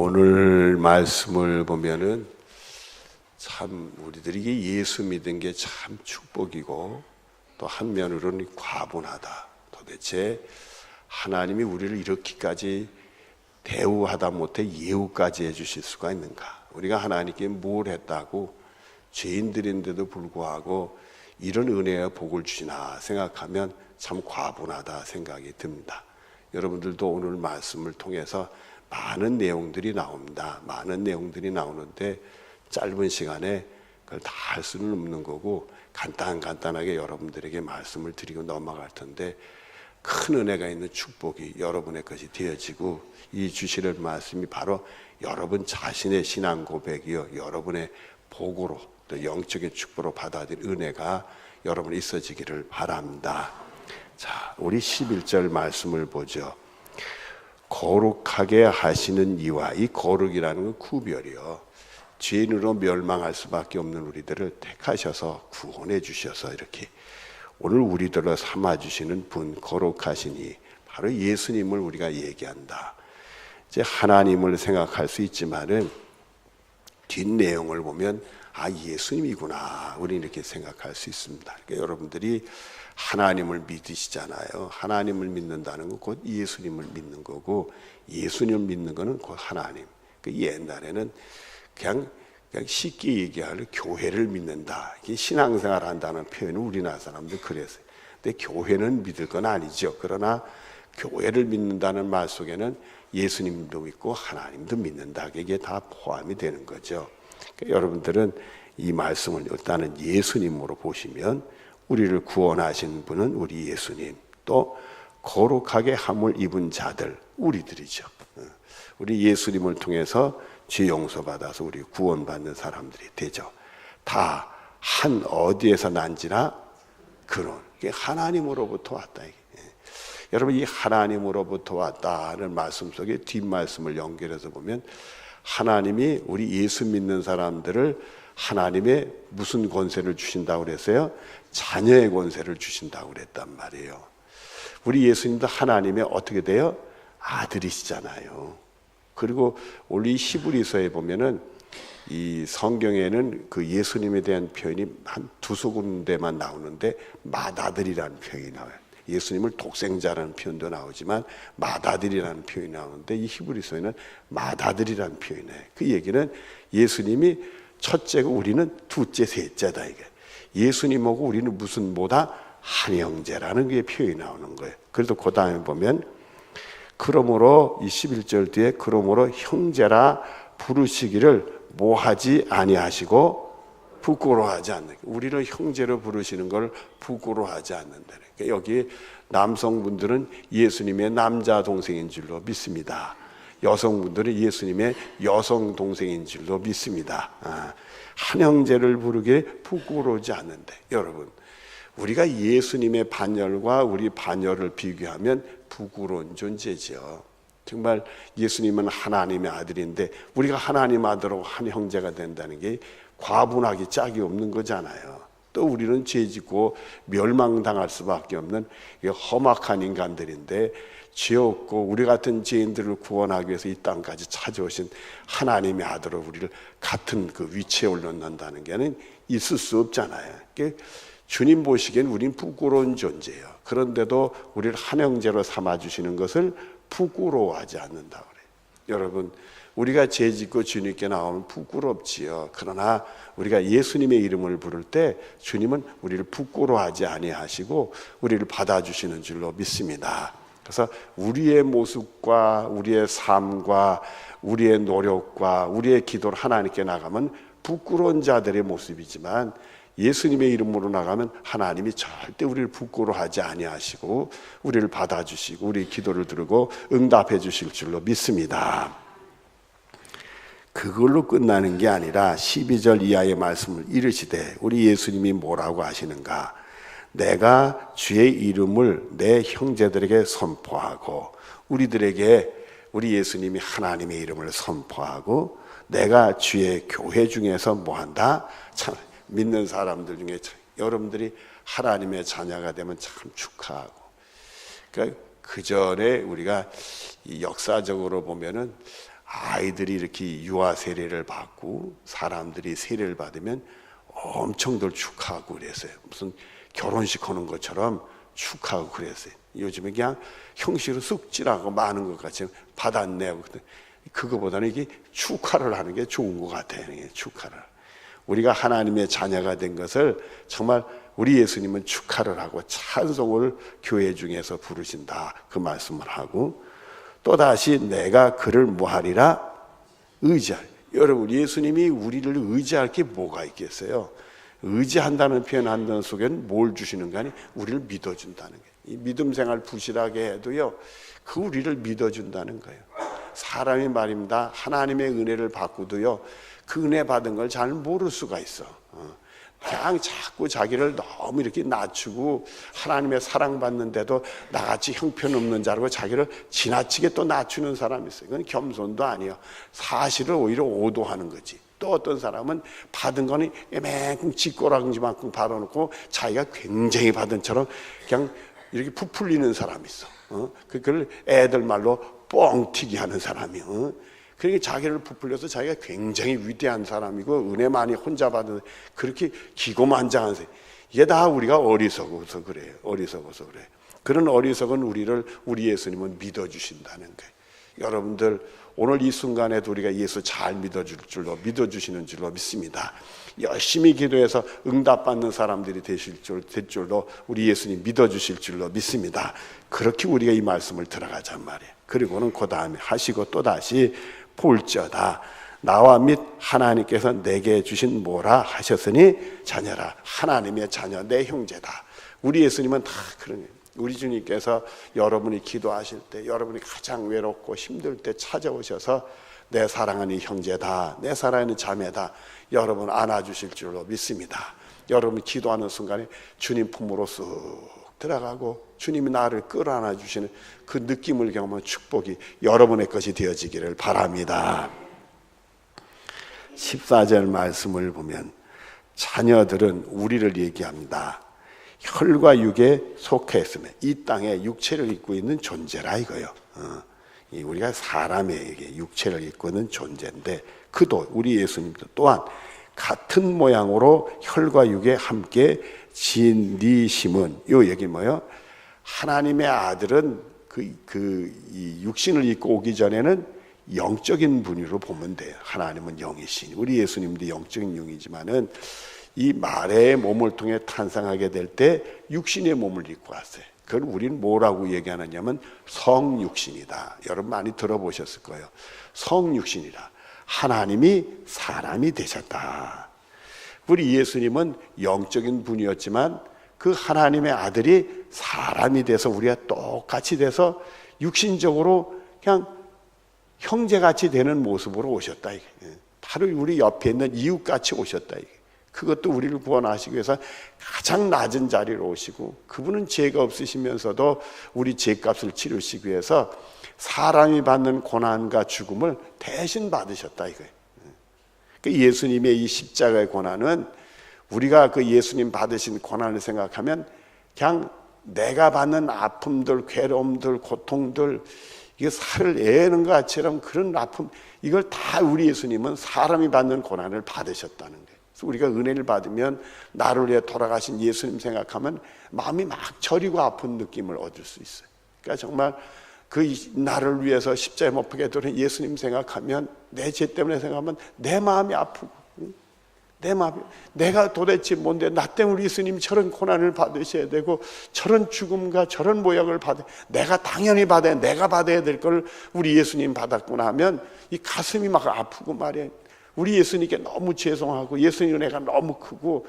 오늘 말씀을 보면은 참 우리들이 예수 믿은 게 참 축복이고 또 한면으로는 과분하다. 도대체 하나님이 우리를 이렇게까지 대우하다 못해 예우까지 해주실 수가 있는가? 우리가 하나님께 뭘 했다고 죄인들인데도 불구하고 이런 은혜와 복을 주시나 생각하면 참 과분하다 생각이 듭니다. 여러분들도 오늘 말씀을 통해서 많은 내용들이 나옵니다. 많은 내용들이 나오는데 짧은 시간에 그걸 다 할 수는 없는 거고 간단하게 여러분들에게 말씀을 드리고 넘어갈 텐데 큰 은혜가 있는 축복이 여러분의 것이 되어지고 이 주시는 말씀이 바로 여러분 자신의 신앙 고백이요 여러분의 복으로 또 영적인 축복으로 받아들일 은혜가 여러분이 있어지기를 바랍니다. 자, 우리 11절 말씀을 보죠. 거룩하게 하시는 이와, 이 거룩이라는 건 구별이요, 죄인으로 멸망할 수밖에 없는 우리들을 택하셔서 구원해 주셔서 이렇게 오늘 우리들로 삼아주시는 분, 거룩하시니 바로 예수님을 우리가 얘기한다. 이제 하나님을 생각할 수 있지만은 뒷내용을 보면 아, 예수님이구나, 우리 이렇게 생각할 수 있습니다. 그러니까 여러분들이 하나님을 믿으시잖아요. 하나님을 믿는다는 건 곧 예수님을 믿는 거고, 예수님을 믿는 거는 곧 하나님. 그 옛날에는 그냥 쉽게 얘기하면 교회를 믿는다, 이게 신앙생활 한다는 표현은 우리나라 사람들 그랬어요. 근데 교회는 믿을 건 아니죠. 그러나 교회를 믿는다는 말 속에는 예수님도 믿고 하나님도 믿는다, 이게 다 포함이 되는 거죠. 그러니까 여러분들은 이 말씀을 일단은 예수님으로 보시면 우리를 구원하신 분은 우리 예수님, 또 거룩하게 함을 입은 자들, 우리들이죠. 우리 예수님을 통해서 죄 용서받아서 우리 구원받는 사람들이 되죠. 다 한 어디에서 난지나 그런, 이게 하나님으로부터 왔다. 이게. 여러분, 이 하나님으로부터 왔다는 말씀 속에 뒷말씀을 연결해서 보면 하나님이 우리 예수 믿는 사람들을 하나님의 무슨 권세를 주신다고 그랬어요? 자녀의 권세를 주신다고 그랬단 말이에요. 우리 예수님도 하나님의 어떻게 돼요? 아들이시잖아요. 그리고 우리 히브리서에 보면은 이 성경에는 그 예수님에 대한 표현이 한 두세 군데만 나오는데 맏아들이라는 표현이 나와요. 예수님을 독생자라는 표현도 나오지만 맏아들이라는 표현이 나오는데 이 히브리서에는 맏아들이라는 표현이 나와요. 그 얘기는 예수님이 첫째고 우리는 둘째, 셋째다 이게. 예수님하고 우리는 무슨 뭐다? 한 형제라는 게 표현이 나오는 거예요. 그래도 그 다음에 보면 그러므로 이 11절 뒤에 그러므로 형제라 부르시기를 뭐하지 아니하시고 부끄러워하지 않는, 우리를 형제로 부르시는 걸 부끄러워하지 않는다. 그러니까 여기 남성분들은 예수님의 남자 동생인 줄로 믿습니다. 여성분들은 예수님의 여성 동생인 줄로 믿습니다. 한 형제를 부르기에 부끄러워하지 않는데, 여러분 우리가 예수님의 반열과 우리 반열을 비교하면 부끄러운 존재죠. 정말 예수님은 하나님의 아들인데 우리가 하나님 아들하고 한 형제가 된다는 게 과분하기 짝이 없는 거잖아요. 또 우리는 죄짓고 멸망당할 수밖에 없는 험악한 인간들인데 죄 없고 우리 같은 죄인들을 구원하기 위해서 이 땅까지 찾아오신 하나님의 아들로 우리를 같은 그 위치에 올려놓는다는 게 있을 수 없잖아요. 주님 보시기엔 우린 부끄러운 존재예요. 그런데도 우리를 한 형제로 삼아주시는 것을 부끄러워하지 않는다고 그래요. 여러분, 우리가 죄짓고 주님께 나오면 부끄럽지요. 그러나 우리가 예수님의 이름을 부를 때 주님은 우리를 부끄러워하지 아니하시고 우리를 받아주시는 줄로 믿습니다. 그래서 우리의 모습과 우리의 삶과 우리의 노력과 우리의 기도를 하나님께 나가면 부끄러운 자들의 모습이지만 예수님의 이름으로 나가면 하나님이 절대 우리를 부끄러워하지 아니하시고 우리를 받아주시고 우리 기도를 들고 응답해 주실 줄로 믿습니다. 그걸로 끝나는 게 아니라 12절 이하의 말씀을 이르시되 우리 예수님이 뭐라고 하시는가? 내가 주의 이름을 내 형제들에게 선포하고, 우리들에게 우리 예수님이 하나님의 이름을 선포하고 내가 주의 교회 중에서 뭐한다? 참 믿는 사람들 중에 여러분들이 하나님의 자녀가 되면 참 축하하고, 그러니까 그 전에 우리가 역사적으로 보면은 아이들이 이렇게 유아 세례를 받고 사람들이 세례를 받으면 엄청들 축하하고 그랬어요. 무슨 결혼식 하는 것처럼 축하하고 그랬어요. 요즘에 그냥 형식으로 쑥질하고 많은 것 같이 받았네. 그거보다는 이게 축하를 하는 게 좋은 것 같아요. 축하를. 우리가 하나님의 자녀가 된 것을 정말 우리 예수님은 축하를 하고 찬송을 교회 중에서 부르신다. 그 말씀을 하고 또다시 내가 그를 뭐하리라? 의지하리. 여러분 예수님이 우리를 의지할 게 뭐가 있겠어요? 의지한다는 표현 한다는 속에는 뭘 주시는가 하니 우리를 믿어준다는 거예요. 이 믿음 생활 부실하게 해도요 그 우리를 믿어준다는 거예요. 사람이 말입니다. 하나님의 은혜를 받고도요 그 은혜 받은 걸 잘 모를 수가 있어. 그냥 자꾸 자기를 너무 이렇게 낮추고 하나님의 사랑받는데도 나같이 형편없는 자라고 자기를 지나치게 또 낮추는 사람이 있어요. 그건 겸손도 아니에요. 사실을 오히려 오도하는 거지. 또 어떤 사람은 받은 거는 이만큼 쥐꼬랑지만큼 받아놓고 자기가 굉장히 받은 처럼 그냥 이렇게 부풀리는 사람이 있어. 그걸 애들 말로 뻥튀기 하는 사람이. 그러니까 자기를 부풀려서 자기가 굉장히 위대한 사람이고 은혜 많이 혼자 받은 그렇게 기고만장한 사람. 이게 다 우리가 어리석어서 그래요. 어리석어서 그래. 그런 어리석은 우리 예수님은 믿어주신다는 거예요. 여러분들 오늘 이 순간에도 우리가 예수 잘 믿어주시는 줄로 믿습니다. 열심히 기도해서 응답받는 사람들이 될 줄로 우리 예수님 믿어주실 줄로 믿습니다. 그렇게 우리가 이 말씀을 들어가잔 말이에요. 그리고는 그 다음에 하시고 또다시 볼지어다 나와 및 하나님께서 내게 주신 뭐라 하셨으니 자녀라. 하나님의 자녀 내 형제다. 우리 예수님은 다 그런 거예요. 우리 주님께서 여러분이 기도하실 때 여러분이 가장 외롭고 힘들 때 찾아오셔서 내 사랑하는 형제다 내 사랑하는 자매다 여러분 안아주실 줄로 믿습니다. 여러분이 기도하는 순간에 주님 품으로 쑥 들어가고 주님이 나를 끌어안아 주시는 그 느낌을 경험한 축복이 여러분의 것이 되어지기를 바랍니다. 14절 말씀을 보면 자녀들은 우리를 얘기합니다. 혈과 육에 속해 있으면 이 땅에 육체를 입고 있는 존재라 이거요. 우리가 사람에게 육체를 입고 있는 존재인데 그도 우리 예수님도 또한 같은 모양으로 혈과 육에 함께 진리심은 요 얘기 뭐요? 하나님의 아들은 이 육신을 입고 오기 전에는 영적인 분으로 보면 돼요. 하나님은 영이신 우리 예수님도 영적인 영이지만은 이 마레의 몸을 통해 탄생하게 될 때 육신의 몸을 입고 왔어요. 그걸 우리는 뭐라고 얘기하느냐면 성육신이다. 여러분 많이 들어보셨을 거예요. 성육신이다. 하나님이 사람이 되셨다. 우리 예수님은 영적인 분이었지만 그 하나님의 아들이 사람이 돼서 우리가 똑같이 돼서 육신적으로 그냥 형제같이 되는 모습으로 오셨다. 바로 우리 옆에 있는 이웃같이 오셨다. 그것도 우리를 구원하시기 위해서 가장 낮은 자리로 오시고 그분은 죄가 없으시면서도 우리 죄값을 치르시기 위해서 사람이 받는 고난과 죽음을 대신 받으셨다 이거예요. 예수님의 이 십자가의 고난은 우리가 그 예수님 받으신 고난을 생각하면 그냥 내가 받는 아픔들, 괴로움들, 고통들 이게 살을 애는 것처럼 그런 아픔 이걸 다 우리 예수님은 사람이 받는 고난을 받으셨다는 거예요. 그래서 우리가 은혜를 받으면 나를 위해 돌아가신 예수님 생각하면 마음이 막 저리고 아픈 느낌을 얻을 수 있어요. 그러니까 정말 그 나를 위해서 십자가에 못 박혀 들은 예수님 생각하면 내 죄 때문에 생각하면 내 마음이 아프고 내 마음이 내가 도대체 뭔데 나 때문에 예수님이 저런 고난을 받으셔야 되고 저런 죽음과 저런 모욕을 받아 내가 당연히 받아야 내가 받아야 될 걸 우리 예수님 받았구나 하면 이 가슴이 막 아프고 말이에요. 우리 예수님께 너무 죄송하고 예수님 은혜가 너무 크고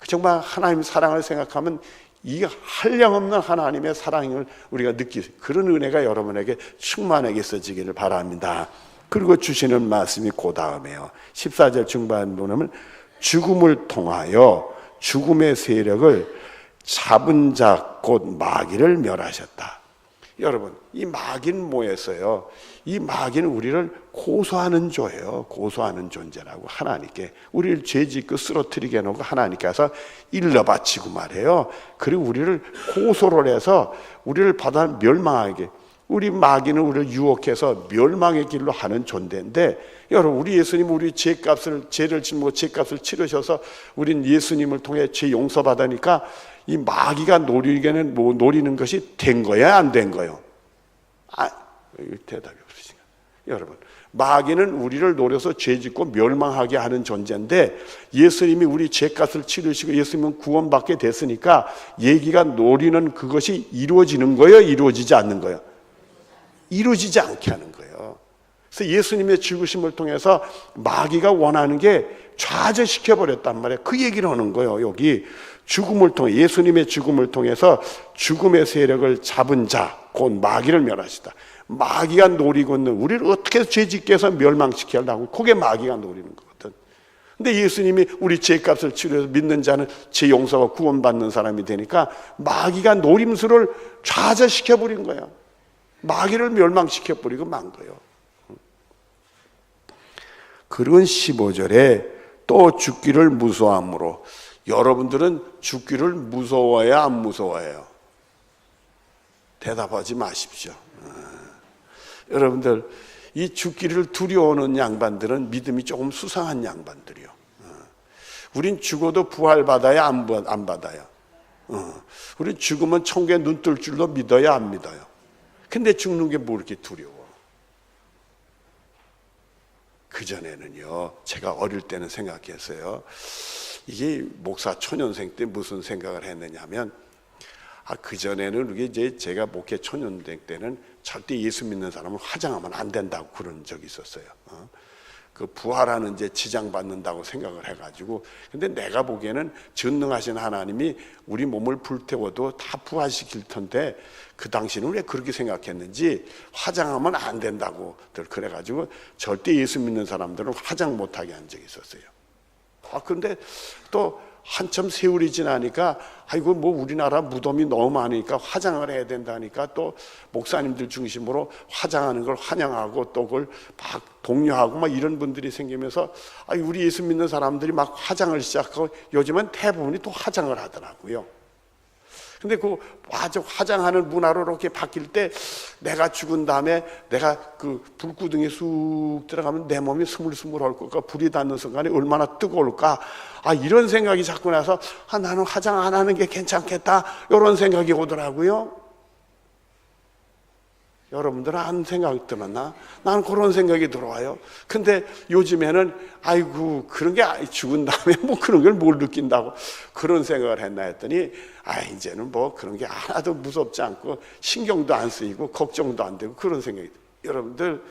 정말 하나님 사랑을 생각하면 이 한량없는 하나님의 사랑을 우리가 느끼는 그런 은혜가 여러분에게 충만하게 있어지기를 바랍니다. 그리고 주시는 말씀이 그 다음에요. 14절 중반 보면 죽음을 통하여 죽음의 세력을 잡은 자 곧 마귀를 멸하셨다. 여러분 이 마귀는 뭐였어요? 이 마귀는 우리를 고소하는 조예요. 고소하는 존재라고 하나님께 우리를 죄짓고 쓰러뜨리게 해놓고 하나님께서 일러 바치고 말해요. 그리고 우리를 고소를 해서 우리를 받아 멸망하게 우리 마귀는 우리를 유혹해서 멸망의 길로 하는 존재인데, 여러분, 우리 예수님 우리 죄를 짊고 죄값을 치르셔서 우린 예수님을 통해 죄 용서받으니까 이 마귀가 노리는 것이 된 거야, 안 된 거요? 대답이 없으시니까. 여러분, 마귀는 우리를 노려서 죄 짓고 멸망하게 하는 존재인데, 예수님이 우리 죄값을 치르시고 예수님은 구원받게 됐으니까 얘기가 노리는 그것이 이루어지는 거예요, 이루어지지 않는 거예요? 이루어지지 않게 하는 거예요. 그래서 예수님의 죽으심을 통해서 마귀가 원하는 게 좌절시켜버렸단 말이에요. 그 얘기를 하는 거예요. 여기 죽음을 통해, 예수님의 죽음을 통해서 죽음의 세력을 잡은 자, 곧 마귀를 멸하시다. 마귀가 노리고 있는 우리를 어떻게 죄짓게 해서 멸망시켜야 하고, 그게 마귀가 노리는 거거든. 근데 예수님이 우리 죄값을 치료해서 믿는 자는 죄 용서와 구원받는 사람이 되니까 마귀가 노림수를 좌절시켜버린 거야. 마귀를 멸망시켜버리고 만 거예요. 그런 15절에 또 죽기를 무서워함으로, 여러분들은 죽기를 무서워해요, 안 무서워해요? 대답하지 마십시오. 여러분들, 이 죽기를 두려워하는 양반들은 믿음이 조금 수상한 양반들이요. 우린 죽어도 부활받아야 안 받아요? 우린 죽으면 천국에 눈 뜰 줄로 믿어야 안 믿어요? 근데 죽는 게 뭐 이렇게 두려워? 그전에는요, 제가 어릴 때는 생각했어요. 이게 목사 초년생 때 무슨 생각을 했느냐 하면, 그전에는 이게 제가 목회 초년생 때는 절대 예수 믿는 사람은 화장하면 안 된다고 그런 적이 있었어요. 그 부활하는 제 지장받는다고 생각을 해가지고. 근데 내가 보기에는 전능하신 하나님이 우리 몸을 불태워도 다 부활시킬 텐데, 그 당시는 왜 그렇게 생각했는지 화장하면 안 된다고 그래가지고 절대 예수 믿는 사람들은 화장 못하게 한 적이 있었어요. 그런데 또 한참 세월이 지나니까 아이고 뭐 우리나라 무덤이 너무 많으니까 화장을 해야 된다니까 또 목사님들 중심으로 화장하는 걸 환영하고 또 그걸 막 독려하고 막 이런 분들이 생기면서 우리 예수 믿는 사람들이 막 화장을 시작하고 요즘은 대부분이 또 화장을 하더라고요. 근데 그 아주 화장하는 문화로 이렇게 바뀔 때 내가 죽은 다음에 내가 그 불구덩이에 쑥 들어가면 내 몸이 스물스물할 것과 불이 닿는 순간에 얼마나 뜨거울까, 이런 생각이 자꾸 나서 나는 화장 안 하는 게 괜찮겠다, 이런 생각이 오더라고요. 여러분들은 안 생각 들었나? 나는 그런 생각이 들어와요. 근데 요즘에는 아이고 그런 게 죽은 다음에 뭐 그런 걸 뭘 느낀다고 그런 생각을 했나 했더니 이제는 뭐 그런 게 하나도 무섭지 않고 신경도 안 쓰이고 걱정도 안 되고 그런 생각이 들어요. 여러분들,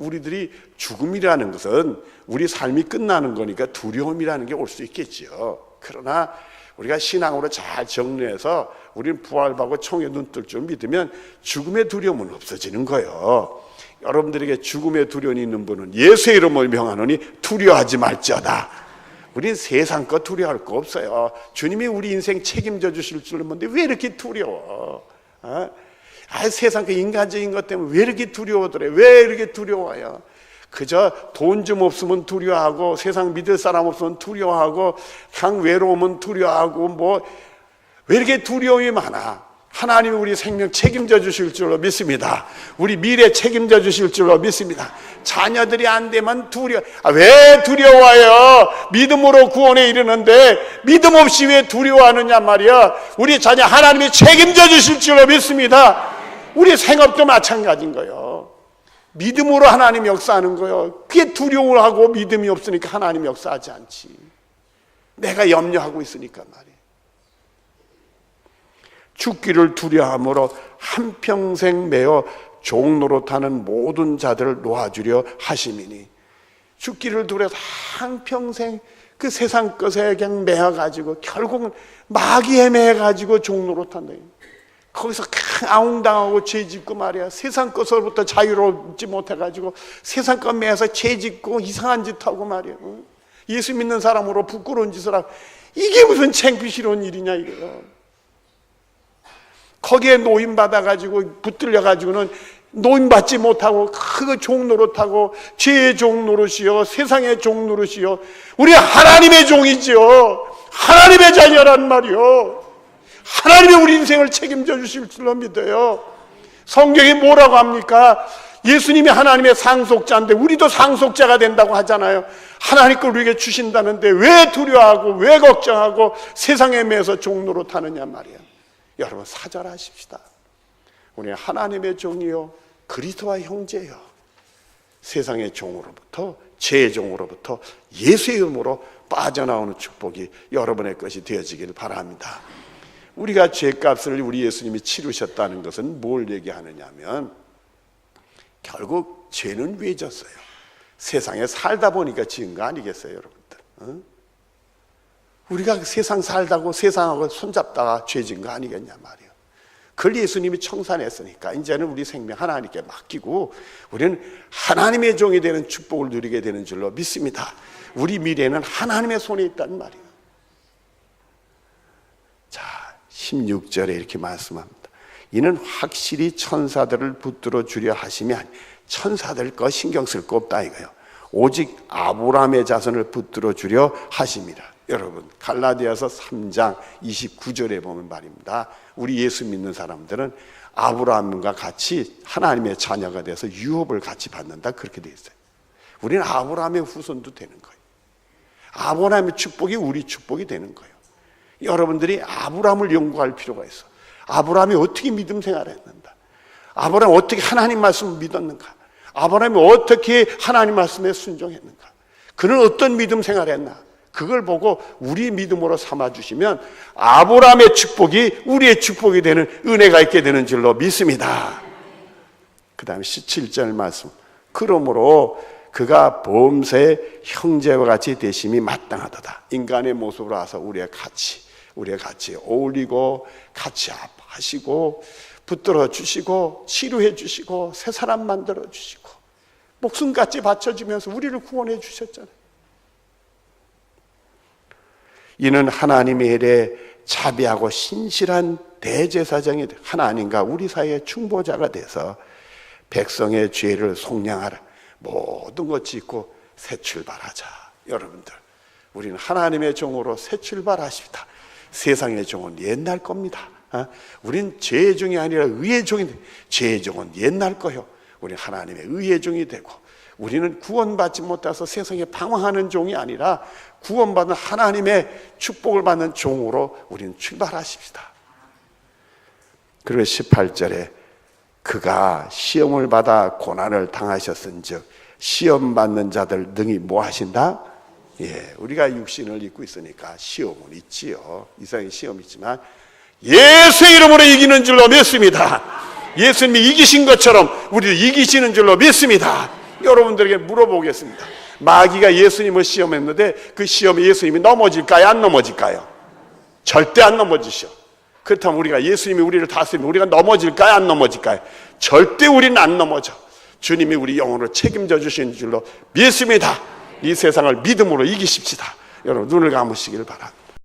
우리들이 죽음이라는 것은 우리 삶이 끝나는 거니까 두려움이라는 게 올 수 있겠죠. 그러나 우리가 신앙으로 잘 정리해서 우리는 부활받고 총에 눈 뜰 줄 믿으면 죽음의 두려움은 없어지는 거예요. 여러분들에게 죽음의 두려움이 있는 분은 예수의 이름을 명하노니 두려워하지 말지어다. 우린 세상 거 두려워할 거 없어요. 주님이 우리 인생 책임져 주실 줄 믿는데 왜 이렇게 두려워? 세상 그 인간적인 것 때문에 왜 이렇게 두려워더래? 왜 이렇게 두려워요? 그저 돈 좀 없으면 두려워하고 세상 믿을 사람 없으면 두려워하고 강 외로우면 두려워하고 뭐 왜 이렇게 두려움이 많아? 하나님이 우리 생명 책임져 주실 줄로 믿습니다. 우리 미래 책임져 주실 줄로 믿습니다. 자녀들이 안 되면 왜 두려워해요? 믿음으로 구원에 이르는데 믿음 없이 왜 두려워하느냐 말이야. 우리 자녀 하나님이 책임져 주실 줄로 믿습니다. 우리 생업도 마찬가지인 거예요. 믿음으로 하나님 역사하는 거예요. 그게 두려워하고 믿음이 없으니까 하나님 역사하지 않지. 내가 염려하고 있으니까 말이에요. 죽기를 두려함으로 한평생 매어 종노릇하는 모든 자들을 놓아주려 하심이니, 죽기를 두려서 한평생 그 세상 것에 그냥 매어가지고 결국은 마귀에 매어가지고 종노릇한다. 거기서 아웅당하고 죄짓고 말이야. 세상 것으로부터 자유롭지 못해가지고 세상 것 매어서 죄짓고 이상한 짓 하고 말이야. 예수 믿는 사람으로 부끄러운 짓을 하고, 이게 무슨 창피스러운 일이냐 이거요. 거기에 노임받아가지고 붙들려가지고는 노임받지 못하고 그 종노릇하고 죄의 종노릇이요 세상의 종노릇이요. 우리 하나님의 종이지요. 하나님의 자녀란 말이요. 하나님이 우리 인생을 책임져 주실 줄로 믿어요. 성경이 뭐라고 합니까? 예수님이 하나님의 상속자인데 우리도 상속자가 된다고 하잖아요. 하나님 걸 우리에게 주신다는데 왜 두려워하고 왜 걱정하고 세상에 매서 종로로 타느냐 말이에요. 여러분 사절하십시다. 우리 하나님의 종이요 그리스도와 형제요, 세상의 종으로부터, 죄의 종으로부터 예수의 이름으로 빠져나오는 축복이 여러분의 것이 되어지길 바랍니다. 우리가 죄값을 우리 예수님이 치르셨다는 것은 뭘 얘기하느냐 하면 결국 죄는 왜 졌어요? 세상에 살다 보니까 지은 거 아니겠어요, 여러분들? 우리가 세상 살다고 세상하고 손잡다가 죄 진 거 아니겠냐 말이에요. 그걸 예수님이 청산했으니까 이제는 우리 생명 하나님께 맡기고 우리는 하나님의 종이 되는 축복을 누리게 되는 줄로 믿습니다. 우리 미래는 하나님의 손에 있단 말이에요. 자, 16절에 이렇게 말씀합니다. 이는 확실히 천사들을 붙들어 주려 하심이 아니, 천사들 거 신경 쓸 거 없다 이거예요. 오직 아브라함의 자손을 붙들어 주려 하심이라. 여러분 갈라디아서 3장 29절에 보면 말입니다. 우리 예수 믿는 사람들은 아브라함과 같이 하나님의 자녀가 돼서 유업을 같이 받는다, 그렇게 되어 있어요. 우리는 아브라함의 후손도 되는 거예요. 아브라함의 축복이 우리 축복이 되는 거예요. 여러분들이 아브라함을 연구할 필요가 있어. 아브라함이 어떻게 믿음 생활을 했는가? 아브라함이 어떻게 하나님 말씀을 믿었는가? 아브라함이 어떻게 하나님 말씀에 순종했는가? 그는 어떤 믿음 생활을 했나? 그걸 보고 우리 믿음으로 삼아주시면 아브라함의 축복이 우리의 축복이 되는 은혜가 있게 되는 줄로 믿습니다. 그 다음에 17절 말씀. 그러므로 그가 범사의 형제와 같이 되심이 마땅하도다. 인간의 모습으로 와서 우리가 같이 어울리고 같이 하시고 붙들어 주시고 치료해 주시고 새 사람 만들어 주시고 목숨같이 바쳐주면서 우리를 구원해 주셨잖아요. 이는 하나님의 일에 자비하고 신실한 대제사장이 하나님과 우리 사이의 중보자가 돼서 백성의 죄를 속량하라. 모든 것 짓고 새 출발하자. 여러분들 우리는 하나님의 종으로 새 출발하십니다. 세상의 종은 옛날 겁니다. 우린 죄의 종이 아니라 의의 종이 돼. 죄의 종은 옛날 거요. 우리는 하나님의 의의 종이 되고 우리는 구원받지 못해서 세상에 방황하는 종이 아니라 구원받은 하나님의 축복을 받는 종으로 우리는 출발하십시다. 그리고 18절에 그가 시험을 받아 고난을 당하셨은즉 시험 받는 자들 능히 뭐 하신다? 예, 우리가 육신을 입고 있으니까 시험은 있지요. 이상의 시험이 있지만 예수의 이름으로 이기는 줄로 믿습니다. 예수님이 이기신 것처럼 우리도 이기시는 줄로 믿습니다. 여러분들에게 물어보겠습니다. 마귀가 예수님을 시험했는데 그 시험에 예수님이 넘어질까요? 안 넘어질까요? 절대 안 넘어지셔. 그렇다면 우리가 예수님이 우리를 다스리면 우리가 넘어질까요? 안 넘어질까요? 절대 우리는 안 넘어져. 주님이 우리 영혼을 책임져 주시는 줄로 믿습니다. 이 세상을 믿음으로 이기십시다. 여러분 눈을 감으시기를 바랍니다.